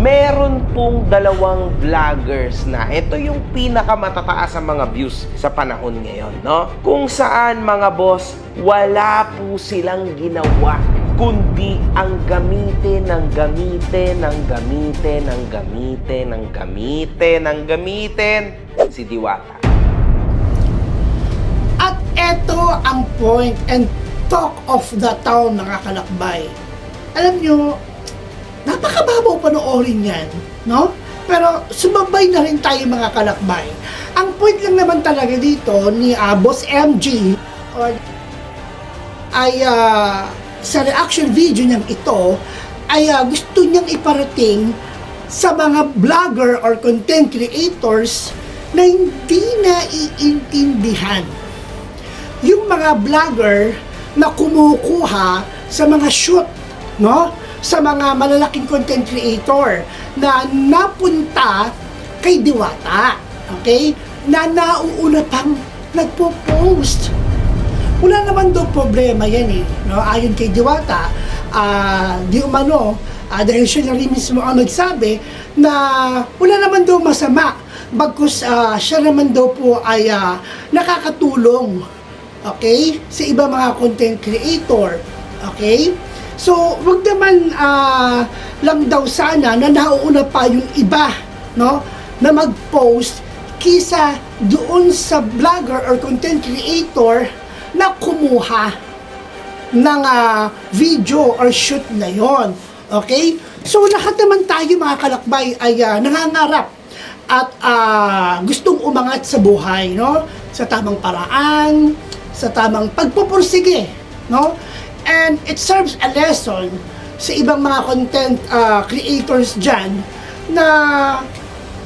Meron pong dalawang vloggers na ito yung pinakamatataas sa mga views sa panahon ngayon, no? Kung saan, mga boss, wala po silang ginawa kundi ang gamitin ng gamitin ng gamitin ng gamitin ng gamitin ng gamitin si Diwata. At eto ang point and talk of the town, mga kalakbay. Alam nyo, napakababaw panoorin yan, no? Pero sumabay na rin tayo, mga kalakbay. Ang point lang naman talaga dito ni Boss MG ay sa reaction video niyang ito ay gusto niyang iparating sa mga vlogger or content creators na hindi naiintindihan yung mga vlogger na kumukuha sa mga shoot, no? Sa mga malalaking content creator na napunta kay Diwata, okay? Na nauuna pang nagpo-post. Wala naman daw problema yan, no? Ayon kay Diwata, di umano, dahil siya na rin mismo ang nagsabi na wala naman daw masama, bagkus siya naman daw po ay nakakatulong, okay, sa iba mga content creator, okay? So, wag naman lang daw sana na nauuna pa yung iba, no, na mag-post kisa doon sa vlogger or content creator na kumuha ng video or shoot na yon. Okay? So, lahat naman tayo, mga kalakbay, ay nangangarap at gustong umangat sa buhay, no? Sa tamang paraan, sa tamang pagpupursige, no? And it serves a lesson sa ibang mga content creators dyan na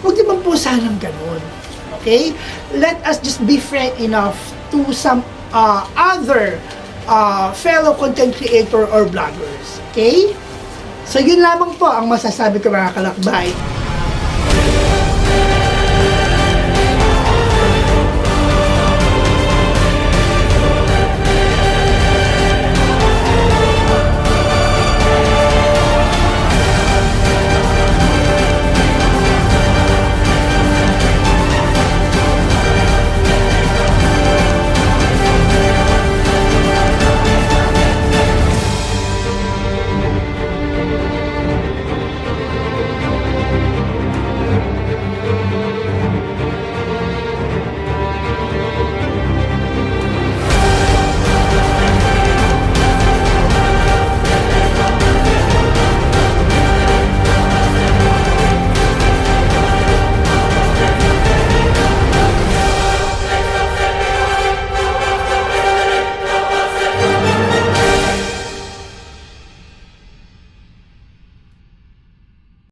huwag naman po sanang ganun. Okay? Let us just be fair enough to some other fellow content creator or vloggers. Okay? So, yun lamang po ang masasabi ko, mga kalakbay.